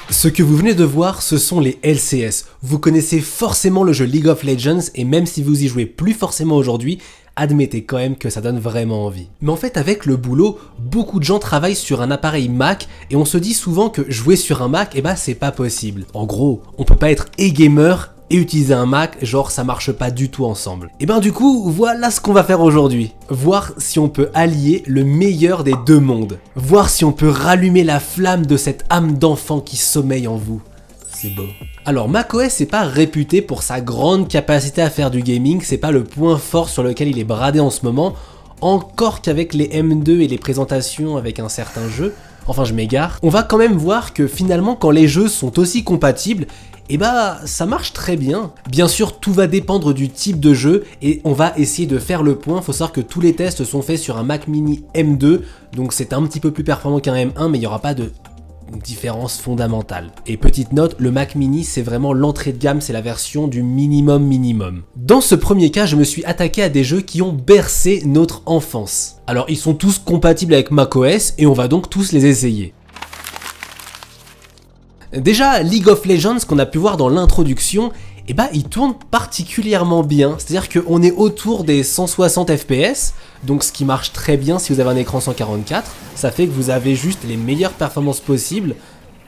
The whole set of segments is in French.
Ce que vous venez de voir, ce sont les LCS. Vous connaissez forcément le jeu League of Legends et même si vous y jouez plus forcément aujourd'hui, admettez quand même que ça donne vraiment envie. Mais en fait, avec le boulot, beaucoup de gens travaillent sur un appareil Mac et on se dit souvent que jouer sur un Mac, c'est pas possible. En gros, on peut pas être gamer et utiliser un Mac, genre ça marche pas du tout ensemble. Et du coup, voilà ce qu'on va faire aujourd'hui. Voir si on peut allier le meilleur des deux mondes. Voir si on peut rallumer la flamme de cette âme d'enfant qui sommeille en vous. C'est beau. Alors macOS c'est pas réputé pour sa grande capacité à faire du gaming, c'est pas le point fort sur lequel il est bradé en ce moment, encore qu'avec les M2 et les présentations avec un certain jeu, enfin je m'égare, on va quand même voir que finalement quand les jeux sont aussi compatibles, ça marche très bien. Bien sûr, tout va dépendre du type de jeu et on va essayer de faire le point. Faut savoir que tous les tests sont faits sur un Mac Mini M2, donc c'est un petit peu plus performant qu'un M1, mais il n'y aura pas de différence fondamentale. Et petite note, le Mac Mini c'est vraiment l'entrée de gamme, c'est la version du minimum. Dans ce premier cas, je me suis attaqué à des jeux qui ont bercé notre enfance. Alors ils sont tous compatibles avec macOS et on va donc tous les essayer. Déjà, League of Legends, qu'on a pu voir dans l'introduction, il tourne particulièrement bien, c'est-à-dire qu'on est autour des 160 FPS, donc ce qui marche très bien si vous avez un écran 144, ça fait que vous avez juste les meilleures performances possibles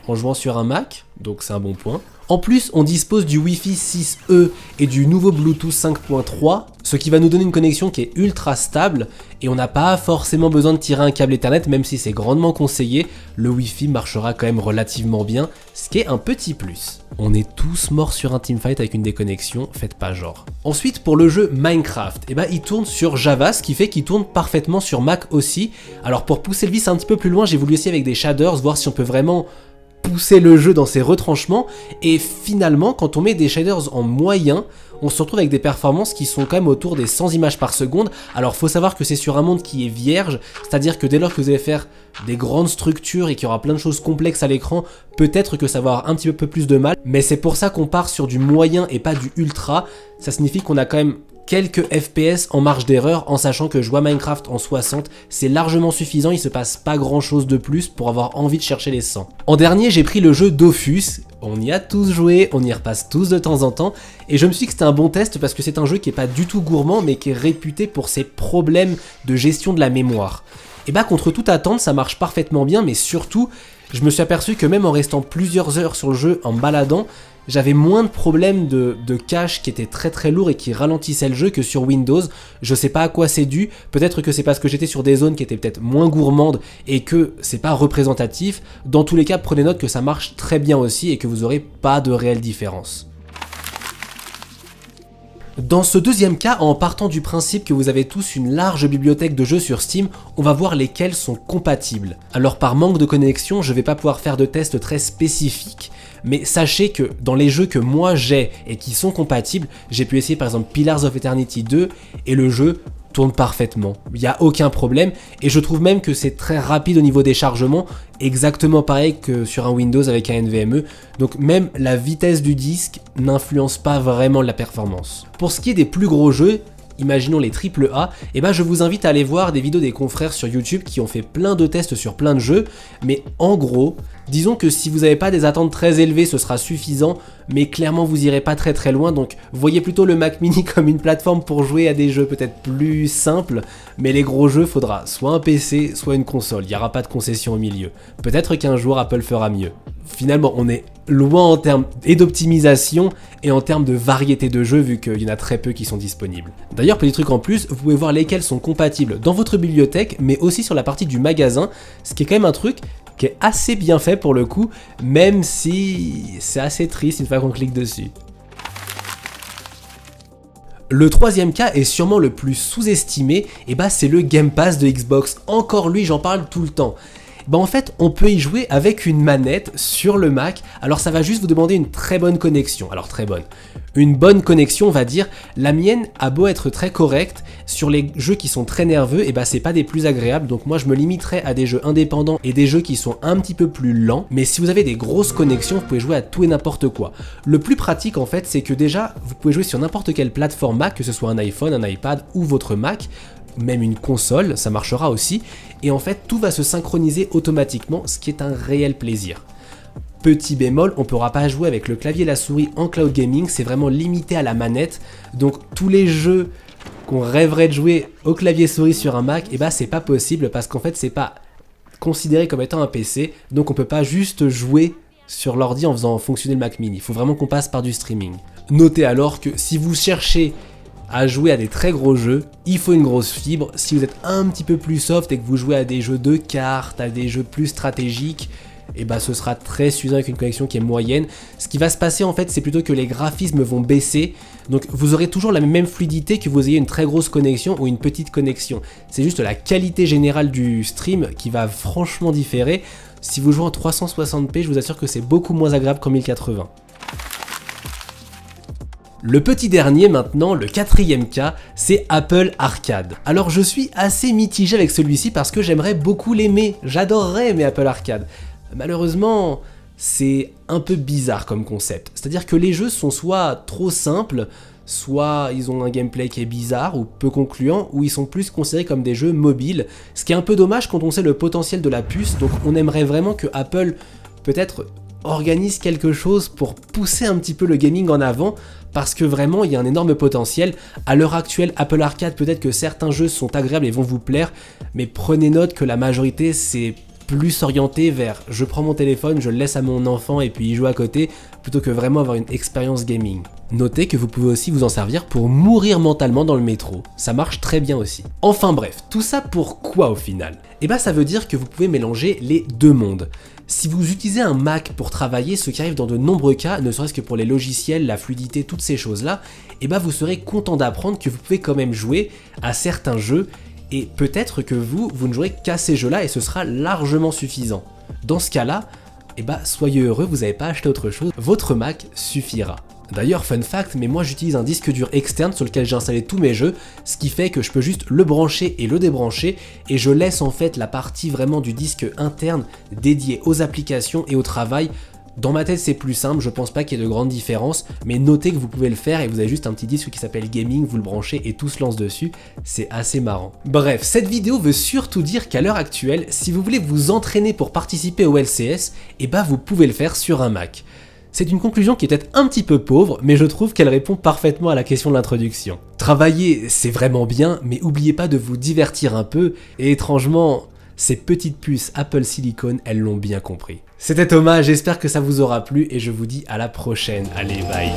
en jouant sur un Mac, donc c'est un bon point. En plus, on dispose du Wi-Fi 6E et du nouveau Bluetooth 5.3, ce qui va nous donner une connexion qui est ultra stable et on n'a pas forcément besoin de tirer un câble Ethernet, même si c'est grandement conseillé, le Wi-Fi marchera quand même relativement bien, ce qui est un petit plus. On est tous morts sur un teamfight avec une déconnexion, faites pas genre. Ensuite, pour le jeu Minecraft, il tourne sur Java, ce qui fait qu'il tourne parfaitement sur Mac aussi. Alors pour pousser le vice un petit peu plus loin, j'ai voulu essayer avec des shaders, voir si on peut vraiment pousser le jeu dans ses retranchements et finalement quand on met des shaders en moyen on se retrouve avec des performances qui sont quand même autour des 100 images par seconde. Alors faut savoir que c'est sur un monde qui est vierge, c'est à dire que dès lors que vous allez faire des grandes structures et qu'il y aura plein de choses complexes à l'écran, peut-être que ça va avoir un petit peu plus de mal, mais c'est pour ça qu'on part sur du moyen et pas du ultra. Ça signifie qu'on a quand même quelques FPS en marge d'erreur en sachant que jouer à Minecraft en 60 c'est largement suffisant, il se passe pas grand chose de plus pour avoir envie de chercher les 100. En dernier j'ai pris le jeu Dofus, on y a tous joué, on y repasse tous de temps en temps et je me suis dit que c'était un bon test parce que c'est un jeu qui est pas du tout gourmand mais qui est réputé pour ses problèmes de gestion de la mémoire. Contre toute attente ça marche parfaitement bien mais surtout je me suis aperçu que même en restant plusieurs heures sur le jeu en baladant, j'avais moins de problèmes de cache qui étaient très lourds et qui ralentissaient le jeu que sur Windows. Je sais pas à quoi c'est dû, peut-être que c'est parce que j'étais sur des zones qui étaient peut-être moins gourmandes et que c'est pas représentatif. Dans tous les cas, prenez note que ça marche très bien aussi et que vous aurez pas de réelle différence. Dans ce deuxième cas, en partant du principe que vous avez tous une large bibliothèque de jeux sur Steam, on va voir lesquels sont compatibles. Alors par manque de connexion, je vais pas pouvoir faire de tests très spécifiques, mais sachez que dans les jeux que moi j'ai et qui sont compatibles, j'ai pu essayer par exemple Pillars of Eternity 2 et le jeu tourne parfaitement, il n'y a aucun problème et je trouve même que c'est très rapide au niveau des chargements, exactement pareil que sur un Windows avec un NVMe, donc même la vitesse du disque n'influence pas vraiment la performance. Pour ce qui est des plus gros jeux, imaginons les AAA, je vous invite à aller voir des vidéos des confrères sur YouTube qui ont fait plein de tests sur plein de jeux, mais en gros, disons que si vous n'avez pas des attentes très élevées, ce sera suffisant, mais clairement vous irez pas très loin, donc voyez plutôt le Mac Mini comme une plateforme pour jouer à des jeux peut-être plus simples, mais les gros jeux, faudra soit un PC, soit une console, il n'y aura pas de concession au milieu. Peut-être qu'un jour Apple fera mieux. Finalement, on est loin en termes d'optimisation et en termes de variété de jeux vu qu'il y en a très peu qui sont disponibles. D'ailleurs, petit truc en plus, vous pouvez voir lesquels sont compatibles dans votre bibliothèque, mais aussi sur la partie du magasin, ce qui est quand même un truc qui est assez bien fait pour le coup, même si c'est assez triste une fois qu'on clique dessus. Le troisième cas est sûrement le plus sous-estimé, c'est le Game Pass de Xbox. Encore lui, j'en parle tout le temps. bah en fait on peut y jouer avec une manette sur le Mac. Alors ça va juste vous demander une très bonne connexion, alors très bonne. Une bonne connexion on va dire, la mienne a beau être très correcte, sur les jeux qui sont très nerveux, et bah c'est pas des plus agréables, donc moi je me limiterai à des jeux indépendants et des jeux qui sont un petit peu plus lents, mais si vous avez des grosses connexions, vous pouvez jouer à tout et n'importe quoi. Le plus pratique en fait, c'est que déjà, vous pouvez jouer sur n'importe quelle plateforme Mac, que ce soit un iPhone, un iPad ou votre Mac, même une console, ça marchera aussi, et en fait tout va se synchroniser automatiquement, ce qui est un réel plaisir. Petit bémol, on ne pourra pas jouer avec le clavier et la souris en cloud gaming, c'est vraiment limité à la manette, donc tous les jeux qu'on rêverait de jouer au clavier souris sur un Mac, et bah c'est pas possible parce qu'en fait c'est pas considéré comme étant un PC, donc on peut pas juste jouer sur l'ordi en faisant fonctionner le Mac mini, il faut vraiment qu'on passe par du streaming. Notez alors que si vous cherchez à jouer à des très gros jeux, il faut une grosse fibre. Si vous êtes un petit peu plus soft et que vous jouez à des jeux de cartes, à des jeux plus stratégiques, et bah ce sera très suffisant avec une connexion qui est moyenne. Ce qui va se passer en fait, c'est plutôt que les graphismes vont baisser, donc vous aurez toujours la même fluidité que vous ayez une très grosse connexion ou une petite connexion. C'est juste la qualité générale du stream qui va franchement différer. Si vous jouez en 360p, je vous assure que c'est beaucoup moins agréable qu'en 1080. Le petit dernier maintenant, le quatrième cas, c'est Apple Arcade. Alors je suis assez mitigé avec celui-ci parce que j'aimerais beaucoup l'aimer, j'adorerais aimer Apple Arcade. Malheureusement, c'est un peu bizarre comme concept. C'est-à-dire que les jeux sont soit trop simples, soit ils ont un gameplay qui est bizarre ou peu concluant, ou ils sont plus considérés comme des jeux mobiles, ce qui est un peu dommage quand on sait le potentiel de la puce, donc on aimerait vraiment que Apple, peut-être, organise quelque chose pour pousser un petit peu le gaming en avant, parce que vraiment il y a un énorme potentiel. À l'heure actuelle, Apple Arcade, peut-être que certains jeux sont agréables et vont vous plaire, mais prenez note que la majorité c'est plus orienté vers je prends mon téléphone, je le laisse à mon enfant et puis il joue à côté, plutôt que vraiment avoir une expérience gaming. Notez que vous pouvez aussi vous en servir pour mourir mentalement dans le métro, ça marche très bien aussi. Enfin bref, tout ça pour quoi au final? Et bah ça veut dire que vous pouvez mélanger les deux mondes. Si vous utilisez un Mac pour travailler, ce qui arrive dans de nombreux cas, ne serait-ce que pour les logiciels, la fluidité, toutes ces choses-là, et bah vous serez content d'apprendre que vous pouvez quand même jouer à certains jeux. Et peut-être que vous ne jouerez qu'à ces jeux-là et ce sera largement suffisant. Dans ce cas-là, eh bah, soyez heureux, vous n'avez pas acheté autre chose, votre Mac suffira. D'ailleurs, fun fact, mais moi j'utilise un disque dur externe sur lequel j'ai installé tous mes jeux, ce qui fait que je peux juste le brancher et le débrancher, et je laisse en fait la partie vraiment du disque interne dédiée aux applications et au travail. Dans ma tête c'est plus simple, je pense pas qu'il y ait de grandes différences, mais notez que vous pouvez le faire et vous avez juste un petit disque qui s'appelle Gaming, vous le branchez et tout se lance dessus, c'est assez marrant. Bref, cette vidéo veut surtout dire qu'à l'heure actuelle, si vous voulez vous entraîner pour participer au LCS, et bah vous pouvez le faire sur un Mac. C'est une conclusion qui est peut-être un petit peu pauvre, mais je trouve qu'elle répond parfaitement à la question de l'introduction. Travailler, c'est vraiment bien, mais oubliez pas de vous divertir un peu, et étrangement, ces petites puces Apple Silicon, elles l'ont bien compris. C'était Thomas, j'espère que ça vous aura plu et je vous dis à la prochaine. Allez, bye.